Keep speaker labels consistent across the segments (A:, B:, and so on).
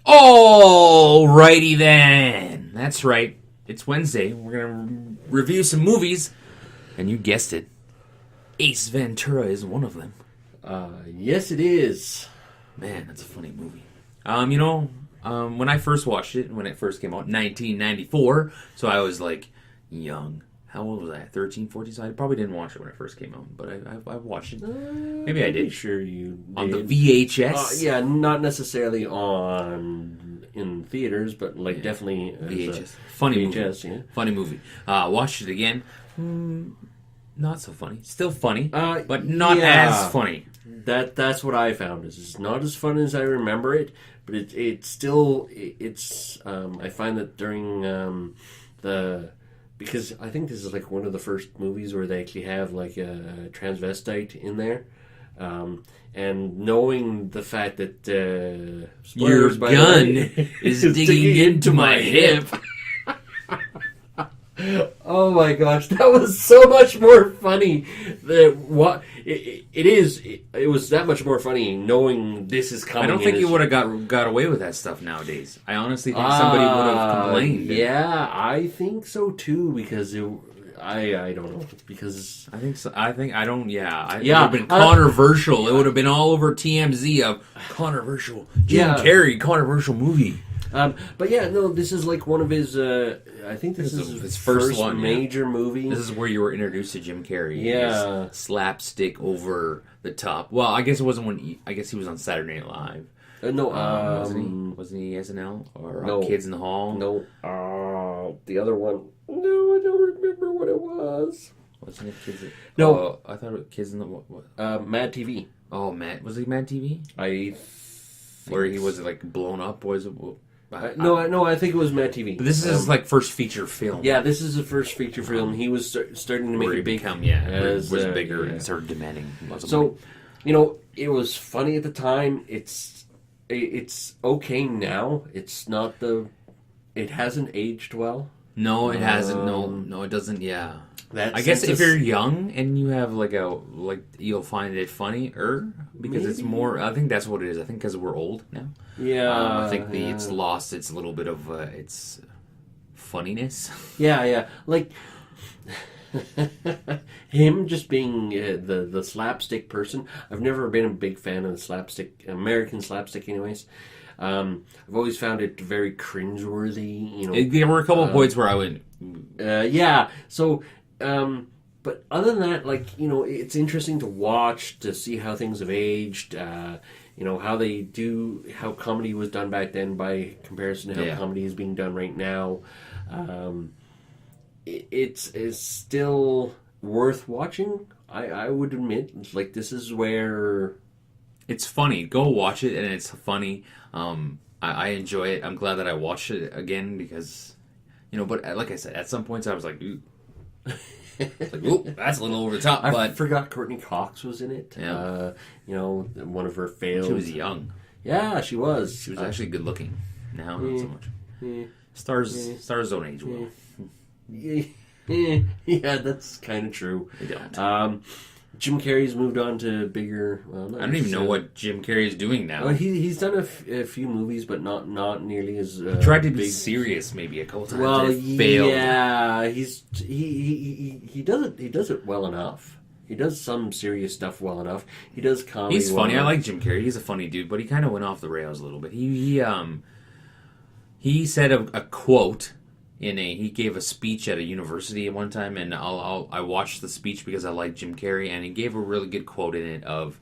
A: Alrighty then. That's right. It's Wednesday. We're going to review some movies. And you guessed it. Ace Ventura is one of them.
B: Yes, it is.
A: Man, that's a funny movie. When I first watched it, when it first came out, 1994, so I was like young. How old was I? 13, 14? So I probably didn't watch it when it first came out, but I watched it. Maybe I did.
B: Sure you did.
A: On the VHS?
B: Yeah, not necessarily in theaters, but definitely
A: VHS. Funny
B: VHS,
A: movie.
B: Yeah.
A: Funny movie. Watched it again. Not so funny. Still funny, but not as funny.
B: That's what I found. It's not as fun as I remember it, but it's still. I find that during because I think this is like one of the first movies where they actually have like a transvestite in there. And knowing the fact that
A: your gun is digging into my hip.
B: Oh my gosh, that was so much more funny. It was that much more funny knowing this is coming.
A: I don't think you would have got away with that stuff nowadays. I honestly think somebody would have complained.
B: Yeah, I think so too, because I don't know, because
A: I think so. It would have been controversial. It would have been all over TMZ of controversial Jim Carrey controversial movie.
B: But yeah, no, this is like one of his. I think this is his first major movie.
A: This is where you were introduced to Jim Carrey.
B: Yeah,
A: slapstick over the top. Well, I guess it wasn't I guess he was on Saturday Night Live. Wasn't he SNL or Kids in the Hall?
B: No, the other one. No, I don't remember what it was.
A: Wasn't it Kids?
B: No,
A: I thought it was Kids in the what?
B: Mad TV.
A: Oh, was he Mad TV? Where he was like blown up? Was it?
B: No, I think it was Mad TV.
A: But this is his first feature film.
B: Yeah, this is the first feature film. He was starting to make it big.
A: Was bigger and started demanding lots of money.
B: It was funny at the time. It's okay now. It's not it hasn't aged well.
A: No, it hasn't. No, it doesn't. Yeah. I guess if you're young and you have you'll find it funnier because maybe. It's more. I think that's what it is. I think because we're old now.
B: Yeah.
A: I think it's lost its little bit of its funniness.
B: Yeah. Like him just being the slapstick person. I've never been a big fan of the slapstick, American slapstick, anyways. I've always found it very cringeworthy.
A: There were a couple of points where I went.
B: Yeah. So. But other than that, it's interesting to watch, to see how things have aged, how comedy was done back then by comparison to how comedy is being done right now. It's still worth watching, I would admit. This is where...
A: It's funny. Go watch it, and it's funny. I enjoy it. I'm glad that I watched it again because, but like I said, at some points I was like, ooh. It's like, ooh, that's a little over the top.
B: I forgot Courtney Cox was in it.
A: Yeah.
B: One of her failed.
A: She was young.
B: Yeah, she was.
A: She was actually good looking. Now, not so much. Stars don't age well.
B: Yeah, that's kind of true.
A: They don't.
B: Jim Carrey's moved on to bigger...
A: I don't even know what Jim Carrey is doing now.
B: Well, he's done a few movies, but not nearly as
A: he tried to be serious maybe a couple times.
B: Well,
A: it failed.
B: Yeah, he does it well enough. He does some serious stuff well enough. He does comedy.
A: He's funny. I like Jim Carrey. He's a funny dude, but he kind of went off the rails a little bit. He said a quote. He gave a speech at a university at one time, and I watched the speech because I like Jim Carrey, and he gave a really good quote in it of,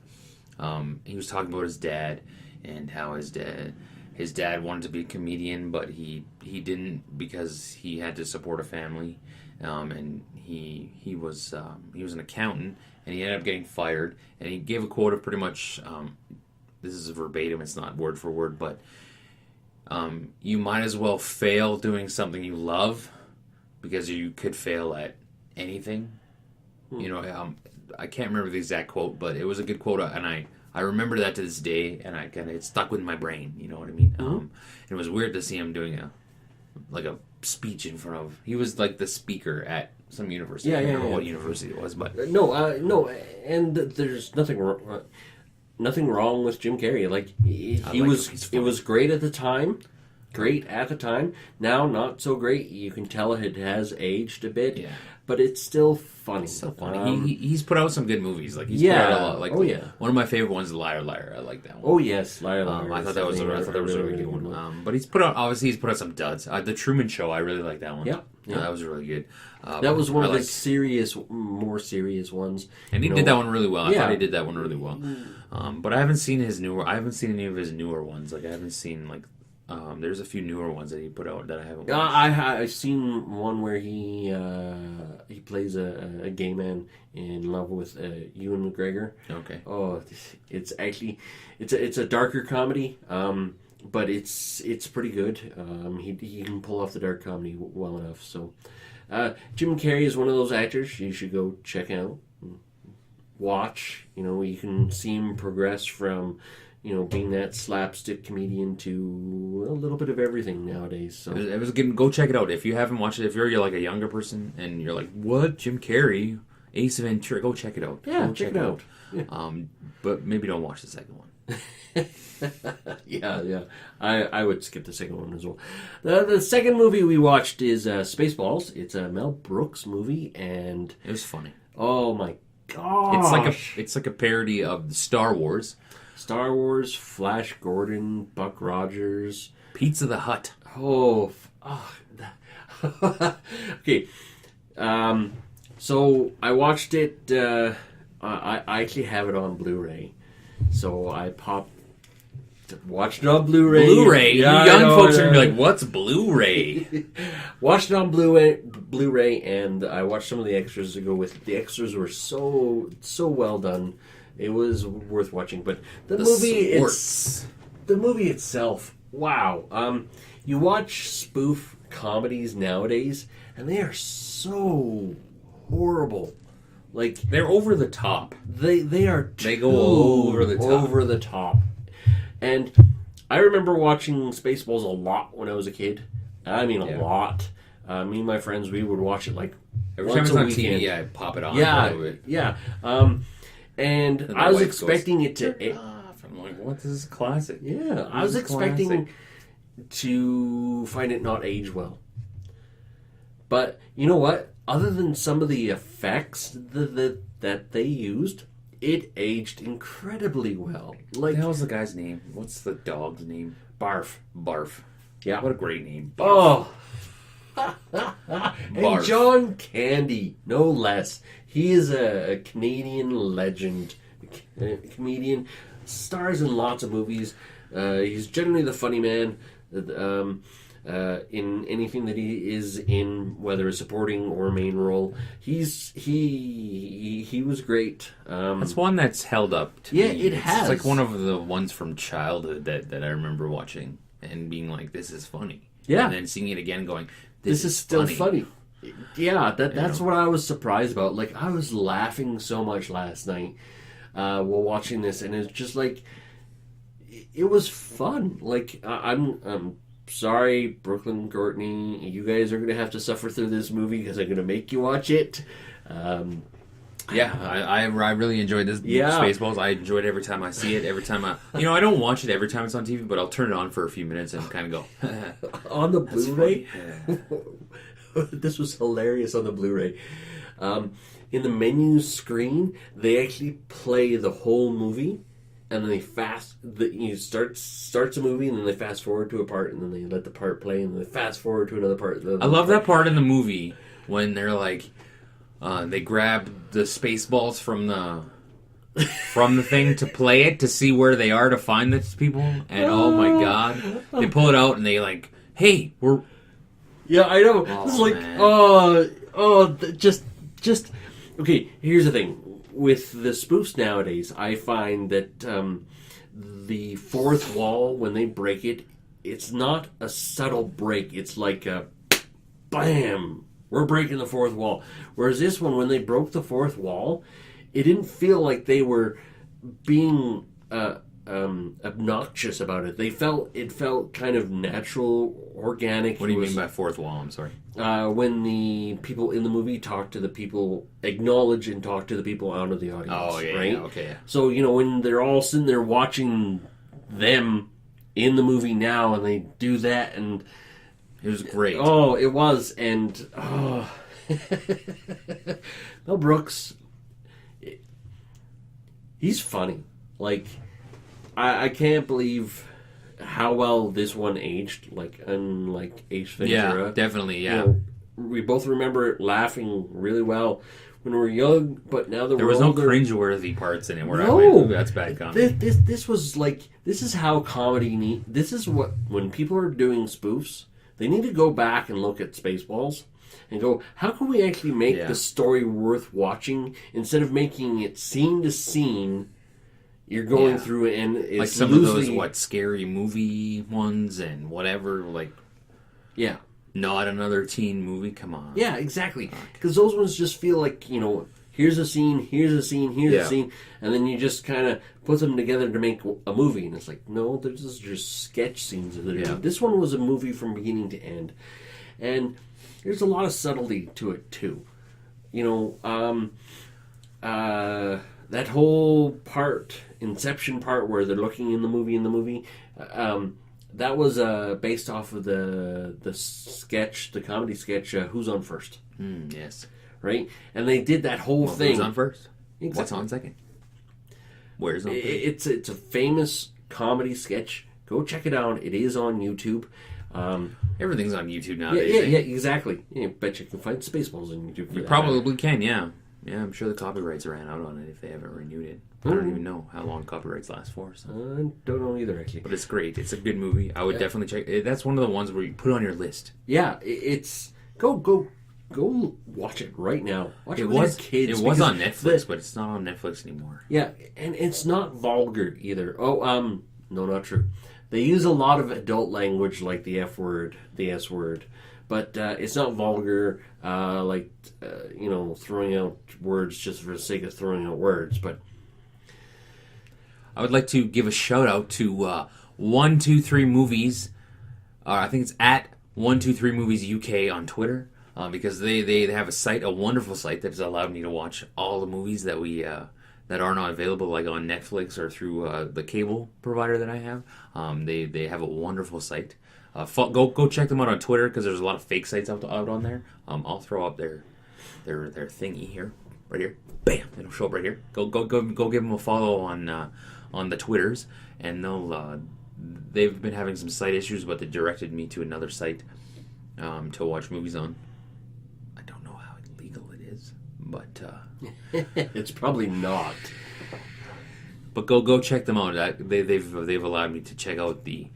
A: he was talking about his dad and how his dad wanted to be a comedian, but he didn't because he had to support a family, and he was an accountant, and he ended up getting fired, and he gave a quote of pretty much, this is verbatim, it's not word for word, but. You might as well fail doing something you love because you could fail at anything. I can't remember the exact quote, but it was a good quote, and I remember that to this day, and it stuck with my brain. You know what I mean? Mm-hmm. It was weird to see him doing a speech in front of. He was like the speaker at some university. I don't remember what university it was, but
B: no, and there's nothing wrong. nothing wrong with Jim Carrey. Like he
A: like him.
B: was,
A: He's
B: it
A: funny.
B: was great at the time. Great at the time. Now, not so great. You can tell it has aged a bit,
A: Yeah.
B: but it's still funny.
A: So funny. He's put out some good movies. Like he's put
B: Yeah.
A: out a lot. Like
B: Oh, yeah.
A: one of my favorite ones is Liar Liar. I like that one.
B: Oh yes, Liar Liar.
A: I thought that was a really good one. But he's put out some duds. The Truman Show, I really like that one.
B: Yeah, yeah.
A: That was really good.
B: That was one
A: I
B: of the
A: like-
B: more serious ones.
A: and he did that one really well. I
B: Yeah.
A: thought he did that one really well. But I haven't seen I haven't seen any of his newer ones. Like I haven't seen there's a few newer ones that he put out that I haven't watched.
B: I've seen one where he plays a gay man in love with Ewan McGregor.
A: Okay.
B: Oh, it's actually it's a darker comedy, but it's pretty good. He can pull off the dark comedy well enough. So, Jim Carrey is one of those actors you should go check out, watch. You can see him progress from being that slapstick comedian to a little bit of everything nowadays. So
A: It was good. Go check it out if you haven't watched it. If you're like a younger person and you're like, "What? Jim Carrey, Ace Ventura?" Go check it out.
B: yeah,
A: Go
B: check it out. Yeah.
A: But maybe don't watch the second one.
B: Yeah. I would skip the second one as well. The second movie we watched is Spaceballs. It's a Mel Brooks movie, and
A: It was funny.
B: oh my gosh,
A: It's like a parody of Star Wars.
B: Star Wars, Flash Gordon, Buck Rogers.
A: Pizza the Hut.
B: Okay. So I watched it. I actually have it on Blu-ray. So I watched it on Blu-ray.
A: Blu-ray.
B: Yeah,
A: you young
B: I know,
A: folks
B: I
A: are gonna be
B: know.
A: like, "What's Blu-ray?"
B: Watched it on Blu-ray, and I watched some of the extras to go with it. The extras were so well done. It was worth watching. But the movie itself, wow. You watch spoof comedies nowadays, and they are so horrible. Like
A: They're over the top.
B: they are
A: They go
B: too
A: over the top.
B: over the top. And I remember watching Spaceballs a lot when I was a kid. I mean, a lot. Me and my friends, we would watch it like
A: Every time
B: once
A: it's
B: a
A: on
B: weekend.
A: TV, I pop it on. for a little bit.
B: Yeah. And
A: my
B: I was
A: wife
B: expecting it
A: "Turn
B: to.
A: it off." I'm like, "What? This is classic."
B: Yeah, I was
A: This is
B: expecting
A: classic.
B: to find it not age well. But you know what? Other than some of the effects that they used, it aged incredibly well.
A: What
B: Like
A: the hell's the guy's name? What's the dog's name?
B: Barf.
A: Barf.
B: Yeah.
A: What a great name.
B: Oh. And
A: Barf.
B: John Candy, no less. He is a Canadian legend. A comedian. Stars in lots of movies. He's generally the funny man. In anything that he is in, whether a supporting or main role, he was great.
A: That's one that's held up to
B: Yeah,
A: me.
B: it
A: It's
B: has.
A: like one of the ones from childhood that I remember watching and being like, "This is funny."
B: Yeah.
A: And then seeing it again, going,
B: This is still funny. Yeah, that's what I was surprised about. Like, I was laughing so much last night while watching this, and it's just like it was fun. Like, I'm sorry, Brooklyn, Courtney, you guys are gonna have to suffer through this movie because I'm gonna make you watch it.
A: Yeah, I really enjoyed this.
B: Yeah.
A: Spaceballs. I enjoyed it every time I see it. Every time I don't watch it every time it's on TV, but I'll turn it on for a few minutes and kind of go.
B: On the Blu-ray,
A: Yeah.
B: this was hilarious on the Blu-ray. In the menu screen, they actually play the whole movie, and then they starts a movie, and then they fast forward to a part, and then they let the part play, and then they fast forward to another part.
A: I love that part in the movie when they're like, they grab the Spaceballs from the thing to play it to see where they are to find these people, and oh my god, they pull it out and they like, "Hey, we're."
B: Yeah, I know.
A: Oh,
B: It's like,
A: man.
B: just okay. Here's the thing with the spoofs nowadays. I find that the fourth wall, when they break it, it's not a subtle break. It's like a bam. We're breaking the fourth wall. Whereas this one, when they broke the fourth wall, it didn't feel like they were being obnoxious about it. It felt kind of natural, organic.
A: What do you mean by fourth wall? I'm sorry.
B: When the people in the movie talk to the people, acknowledge and talk to the people out of the audience.
A: Oh, yeah,
B: right?
A: yeah, okay. Yeah.
B: So, when they're all sitting there watching them in the movie now, and they do that, and
A: it was great.
B: Oh, it was, and Mel Brooks, he's funny. Like, I can't believe how well this one aged. Like, unlike Ace Ventura.
A: Yeah, definitely. Yeah,
B: we both remember laughing really well when we were young, but now that
A: there
B: we're
A: was
B: older,
A: no cringeworthy parts in it where
B: No.
A: I went, "Ooh, that's bad comedy."
B: This was like, this is how comedy this is what, when people are doing spoofs, they need to go back and look at Spaceballs and go, how can we actually make the story worth watching instead of making it scene to scene? You're going through it, and it's
A: like some of those scary movie ones and whatever. Like,
B: yeah,
A: not another teen movie. Come on.
B: Yeah, exactly. Because those ones just feel like, here's a scene, here's a scene, here's a scene, and then you just kind of put them together to make a movie. And it's like, no, this is just sketch scenes. This one was a movie from beginning to end. And there's a lot of subtlety to it, too. That whole part, Inception part, where they're looking in the movie, that was based off of the sketch, the comedy sketch, Who's on First?
A: Yes.
B: Right? And they did that whole thing.
A: Who's on first?
B: Exactly.
A: What's on second? Where's on first?
B: It's a famous comedy sketch. Go check it out. It is on YouTube.
A: Everything's on YouTube nowadays.
B: Yeah, exactly. I bet you can find Spaceballs on YouTube.
A: You probably can, yeah. Yeah, I'm sure the copyrights ran out on it if they haven't renewed it. I don't even know how long copyrights last for. So.
B: I don't know either, actually.
A: But it's great. It's a good movie. I would definitely check it. That's one of the ones where you put it on your list.
B: Yeah, it's... Go watch it right now. Watch it with your kids.
A: It was on Netflix, but it's not on Netflix anymore.
B: Yeah, and it's not vulgar either. No, not true. They use a lot of adult language like the F word, the S word. But it's not vulgar, throwing out words just for the sake of throwing out words. But
A: I would like to give a shout out to 123 Movies. I think it's at 123 Movies UK on Twitter because they have a site, a wonderful site that has allowed me to watch all the movies that we that are not available, like on Netflix or through the cable provider that I have. They have a wonderful site. Go check them out on Twitter because there's a lot of fake sites out on there. I'll throw up their thingy here, right here. Bam! It'll show up right here. Go give them a follow on the Twitters, and they've been having some site issues, but they directed me to another site to watch movies on. I don't know how illegal it is, but
B: it's probably not.
A: But go check them out. They've allowed me to check out the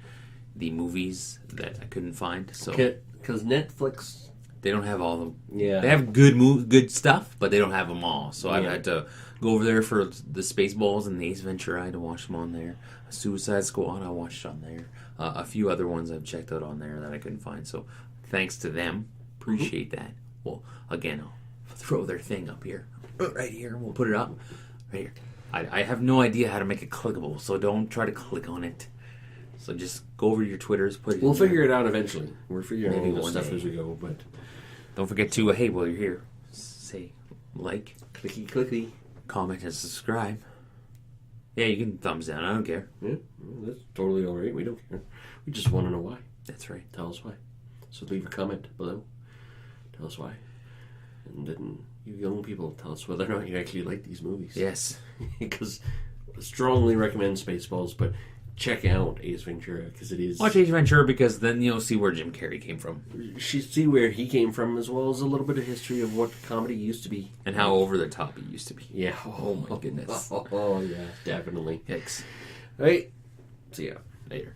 A: movies that I couldn't find. So
B: because Netflix,
A: they don't have all the.
B: Yeah.
A: They have good stuff, but they don't have them all. So I've had to go over there for the Spaceballs and the Ace Ventura. I had to watch them on there. Suicide Squad, I watched on there. A few other ones I've checked out on there that I couldn't find. So thanks to them. Appreciate that. Well, again, I'll throw their thing up here. Right here. We'll put it up. Right here. I have no idea how to make it clickable, so don't try to click on it. So just go over to your Twitters.
B: We'll figure it out eventually. We're figuring
A: Maybe
B: all this
A: one
B: stuff
A: day.
B: as we go, but
A: don't forget to, hey, while you're here, say like,
B: clicky,
A: comment, and subscribe. Yeah, you can thumbs down. I don't care.
B: Yeah, that's totally all right. We don't care. We just want to know why.
A: That's right.
B: Tell us why. So leave a comment below. Tell us why. And then you young people, tell us whether or not you actually like these movies.
A: Yes.
B: Because I strongly recommend Spaceballs, but check out Ace Ventura because it is.
A: Watch Ace Ventura because then you'll see where Jim Carrey came from.
B: See where he came from, as well as a little bit of history of what comedy used to be.
A: And how over the top he used to be.
B: Yeah.
A: Oh my goodness.
B: Oh yeah, definitely.
A: Yikes.
B: All right. See ya.
A: Later.